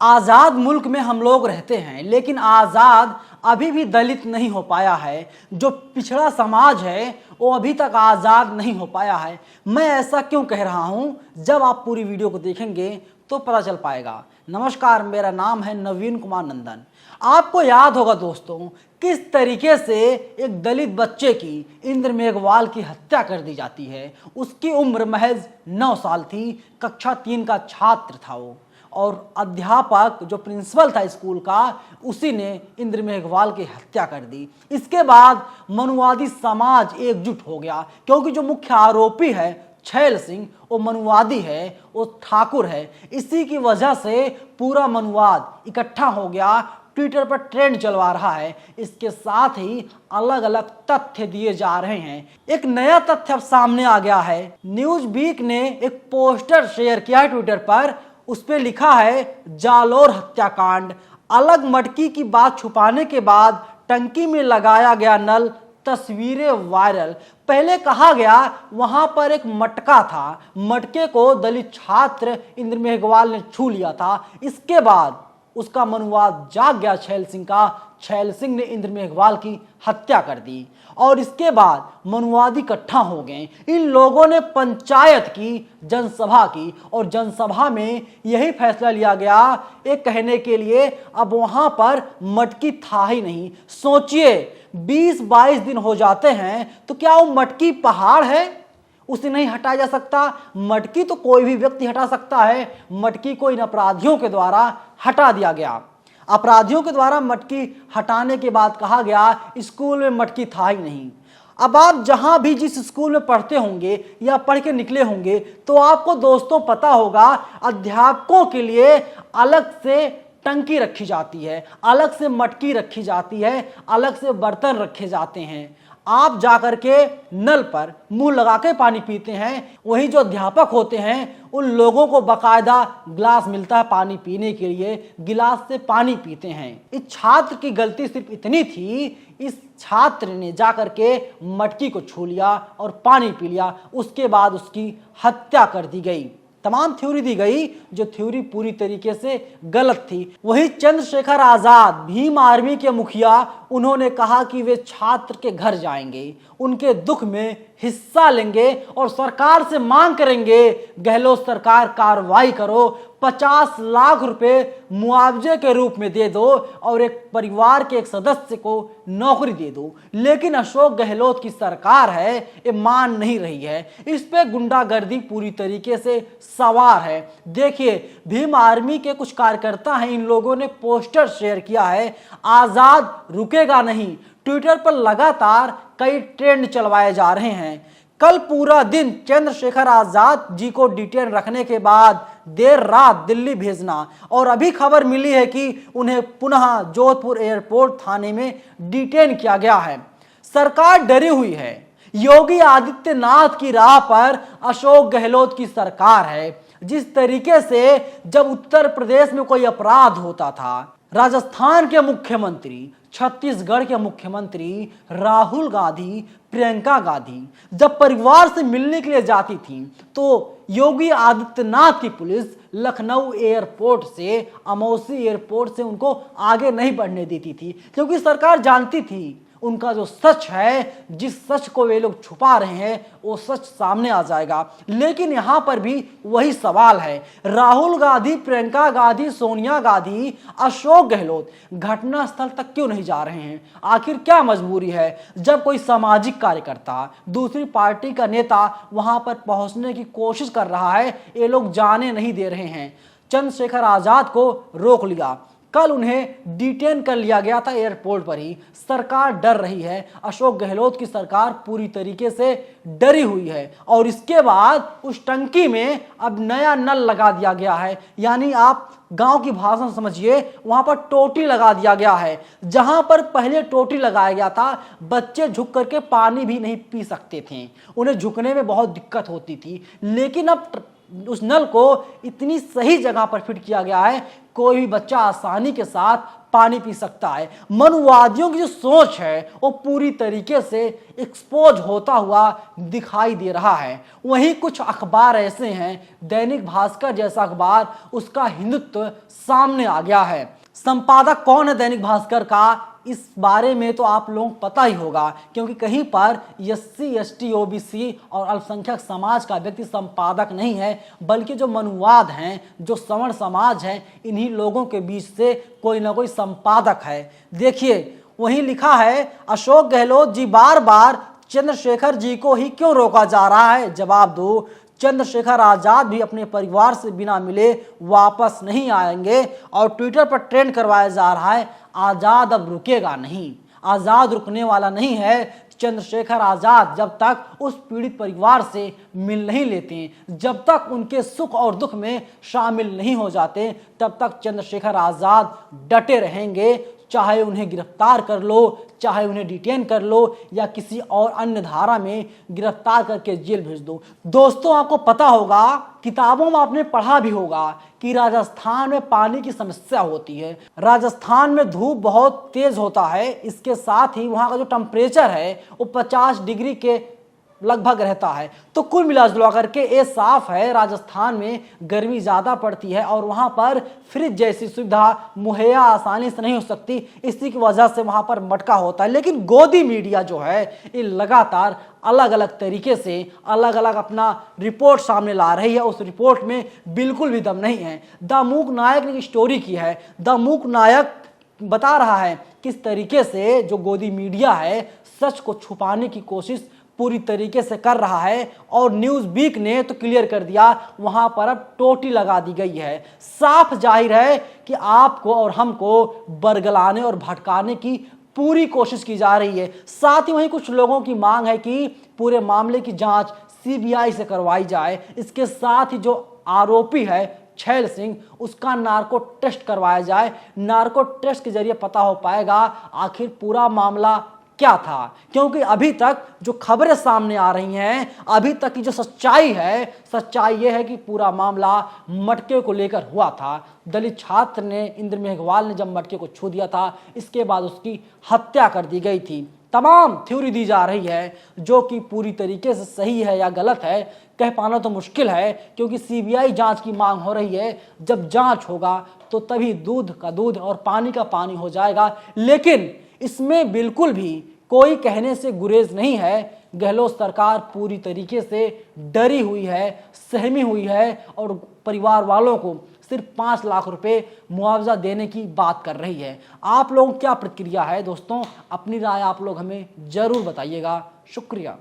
आज़ाद मुल्क में हम लोग रहते हैं, लेकिन आज़ाद अभी भी दलित नहीं हो पाया है। जो पिछड़ा समाज है वो अभी तक आज़ाद नहीं हो पाया है। मैं ऐसा क्यों कह रहा हूँ, जब आप पूरी वीडियो को देखेंगे तो पता चल पाएगा। नमस्कार, मेरा नाम है नवीन कुमार नंदन। आपको याद होगा दोस्तों, किस तरीके से एक दलित बच्चे की इंद्र मेघवाल की हत्या कर दी जाती है। उसकी उम्र महज 9 साल थी, कक्षा 3 का छात्र था वो, और अध्यापक जो प्रिंसिपल था स्कूल का, उसी ने इंद्र मेघवाल की हत्या कर दी। इसके बाद मनुवादी समाज एकजुट हो गया, क्योंकि जो मुख्य आरोपी है छैल सिंह, वो मनुवादी है, वो ठाकुर है। इसी की वजह से पूरा मनुवाद इकट्ठा हो गया, ट्विटर पर ट्रेंड चलवा रहा है। इसके साथ ही अलग अलग तथ्य दिए जा रहे हैं। एक नया तथ्य अब सामने आ गया है। न्यूज वीक ने एक पोस्टर शेयर किया है ट्विटर पर। उस पर लिखा है जालोर हत्याकांड, अलग मटकी की बात छुपाने के बाद टंकी में लगाया गया नल, तस्वीरें वायरल। पहले कहा गया वहां पर एक मटका था, मटके को दलित छात्र इंद्र मेघवाल ने छू लिया था। इसके बाद उसका मनुवाद जाग गया छैल सिंह का। छैल सिंह ने इंद्र मेघवाल की हत्या कर दी और इसके बाद मनुवादी इकट्ठा हो गए। इन लोगों ने पंचायत की, जनसभा की, और जनसभा में यही फैसला लिया गया, एक कहने के लिए अब वहां पर मटकी था ही नहीं। सोचिए, 20-22 दिन हो जाते हैं तो क्या वो मटकी पहाड़ है, उसे नहीं हटाया जा सकता? मटकी तो कोई भी व्यक्ति हटा सकता है। मटकी को इन अपराधियों के द्वारा हटा दिया गया। अपराधियों के द्वारा मटकी हटाने के बाद कहा गया स्कूल में मटकी था ही नहीं। अब आप जहां भी जिस स्कूल में पढ़ते होंगे या पढ़ के निकले होंगे तो आपको दोस्तों पता होगा, अध्यापकों के लिए अलग से टंकी रखी जाती है, अलग से मटकी रखी जाती है, अलग से बर्तन रखे जाते हैं। आप जाकर के नल पर मुंह लगा के पानी पीते हैं। वहीं जो अध्यापक होते हैं उन लोगों को बकायदा गिलास मिलता है पानी पीने के लिए, गिलास से पानी पीते हैं। इस छात्र की गलती सिर्फ इतनी थी, इस छात्र ने जाकर के मटकी को छू लिया और पानी पी लिया। उसके बाद उसकी हत्या कर दी गई। तमाम थ्योरी दी गई, जो थ्योरी पूरी तरीके से गलत थी। वही चंद्रशेखर आजाद, भीम आर्मी के मुखिया, उन्होंने कहा कि वे छात्र के घर जाएंगे, उनके दुख में हिस्सा लेंगे और सरकार से मांग करेंगे, गहलोत सरकार कार्रवाई करो, 50 लाख रुपए मुआवजे के रूप में दे दो और एक परिवार के एक सदस्य को नौकरी दे दो। लेकिन अशोक गहलोत की सरकार है, ये मान नहीं रही है। इस पे गुंडागर्दी पूरी तरीके से सवार है। देखिए, भीम आर्मी के कुछ कार्यकर्ता हैं, इन लोगों ने पोस्टर शेयर किया है, आजाद रुकेगा नहीं। ट्विटर पर लगातार कई ट्रेंड चलवाए जा रहे हैं। कल पूरा दिन चंद्रशेखर आजाद जी को डिटेन रखने के बाद देर रात दिल्ली भेजना, और अभी खबर मिली है कि उन्हें पुनः जोधपुर एयरपोर्ट थाने में डिटेन किया गया है। सरकार डरी हुई है। योगी आदित्यनाथ की राह पर अशोक गहलोत की सरकार है। जिस तरीके से जब उत्तर प्रदेश में कोई अपराध होता था, राजस्थान के मुख्यमंत्री, छत्तीसगढ़ के मुख्यमंत्री राहुल गांधी, प्रियंका गांधी जब परिवार से मिलने के लिए जाती थी तो योगी आदित्यनाथ की पुलिस लखनऊ एयरपोर्ट से, अमौसी एयरपोर्ट से उनको आगे नहीं बढ़ने देती थी, क्योंकि सरकार जानती थी उनका जो सच है, जिस सच को वे लोग छुपा रहे हैं, वो सच सामने आ जाएगा। लेकिन यहां पर भी वही सवाल है, राहुल गांधी, प्रियंका गांधी, सोनिया गांधी, अशोक गहलोत घटना स्थल तक क्यों नहीं जा रहे हैं? आखिर क्या मजबूरी है? जब कोई सामाजिक कार्यकर्ता, दूसरी पार्टी का नेता वहां पर पहुंचने की कोशिश कर रहा है, ये लोग जाने नहीं दे रहे हैं। चंद्रशेखर आजाद को रोक लिया, कल उन्हें डिटेन कर लिया गया था एयरपोर्ट पर ही। सरकार डर रही है, अशोक गहलोत की सरकार पूरी तरीके से डरी हुई है। और इसके बाद उस टंकी में अब नया नल लगा दिया गया है, यानी आप गांव की भाषा समझिए, वहां पर टोटी लगा दिया गया है। जहां पर पहले टोटी लगाया गया था, बच्चे झुक करके पानी भी नहीं पी सकते थे, उन्हें झुकने में बहुत दिक्कत होती थी। लेकिन अब उस नल को इतनी सही जगह पर फिट किया गया है, कोई भी बच्चा आसानी के साथ पानी पी सकता है। मनुवादियों की जो सोच है वो पूरी तरीके से एक्सपोज होता हुआ दिखाई दे रहा है। वहीं कुछ अखबार ऐसे हैं, दैनिक भास्कर जैसा अखबार, उसका हिंदुत्व सामने आ गया है। संपादक कौन है दैनिक भास्कर का, इस बारे में तो आप लोगों को पता ही होगा, क्योंकि कहीं पर SC ST OBC और अल्पसंख्यक समाज का व्यक्ति संपादक नहीं है, बल्कि जो मनुवाद हैं, जो सवर्ण समाज है, इन्हीं लोगों के बीच से कोई ना कोई संपादक है। देखिए वहीं लिखा है, अशोक गहलोत जी बार बार चंद्रशेखर जी को ही क्यों रोका जा रहा है, जवाब दो। चंद्रशेखर आजाद भी अपने परिवार से बिना मिले वापस नहीं आएंगे। और ट्विटर पर ट्रेंड करवाया जा रहा है, आजाद अब रुकेगा नहीं, आजाद रुकने वाला नहीं है। चंद्रशेखर आजाद जब तक उस पीड़ित परिवार से मिल नहीं लेते, जब तक उनके सुख और दुख में शामिल नहीं हो जाते, तब तक चंद्रशेखर आजाद डटे रहेंगे। चाहे उन्हें गिरफ्तार कर लो, चाहे उन्हें डिटेन कर लो, या किसी और अन्य धारा में गिरफ्तार करके जेल भेज दो। दोस्तों आपको पता होगा, किताबों में आपने पढ़ा भी होगा कि राजस्थान में पानी की समस्या होती है। राजस्थान में धूप बहुत तेज होता है, इसके साथ ही वहाँ का जो टेम्परेचर है वो 50 डिग्री के लगभग रहता है। तो कुल मिला करके ये साफ है, राजस्थान में गर्मी ज़्यादा पड़ती है और वहाँ पर फ्रिज जैसी सुविधा मुहैया आसानी से नहीं हो सकती, इसी की वजह से वहाँ पर मटका होता है। लेकिन गोदी मीडिया जो है ये लगातार अलग अलग तरीके से अलग अलग अपना रिपोर्ट सामने ला रही है। उस रिपोर्ट में बिल्कुल भी दम नहीं है। द मूक नायक ने स्टोरी की है। द मूक नायक बता रहा है किस तरीके से जो गोदी मीडिया है सच को छुपाने की कोशिश पूरी तरीके से कर रहा है। और न्यूज़ वीक ने तो क्लियर कर दिया, वहां पर अब टोटी लगा दी गई है। साफ जाहिर है कि आपको और हमको बरगलाने और भटकाने की पूरी कोशिश की जा रही है। साथ ही वहीं कुछ लोगों की मांग है कि पूरे मामले की जांच CBI से करवाई जाए। इसके साथ ही जो आरोपी है छैल सिंह, उसका नार्को टेस्ट करवाया जाए। नार्को टेस्ट के जरिए पता हो पाएगा आखिर पूरा मामला क्या था, क्योंकि अभी तक जो खबरें सामने आ रही हैं, अभी तक की जो सच्चाई है, सच्चाई ये है कि पूरा मामला मटके को लेकर हुआ था। दलित छात्र ने, इंद्र मेघवाल ने जब मटके को छू दिया था, इसके बाद उसकी हत्या कर दी गई थी। तमाम थ्योरी दी जा रही है जो कि पूरी तरीके से सही है या गलत है कह पाना तो मुश्किल है, क्योंकि CBI जांच की मांग हो रही है। जब जांच होगा तो तभी दूध का दूध और पानी का पानी हो जाएगा। लेकिन इसमें बिल्कुल भी कोई कहने से गुरेज नहीं है। गहलोत सरकार पूरी तरीके से डरी हुई है, सहमी हुई है और परिवार वालों को सिर्फ 5 लाख रुपए मुआवजा देने की बात कर रही है। आप लोगों की क्या प्रतिक्रिया है दोस्तों? अपनी राय आप लोग हमें जरूर बताइएगा। शुक्रिया।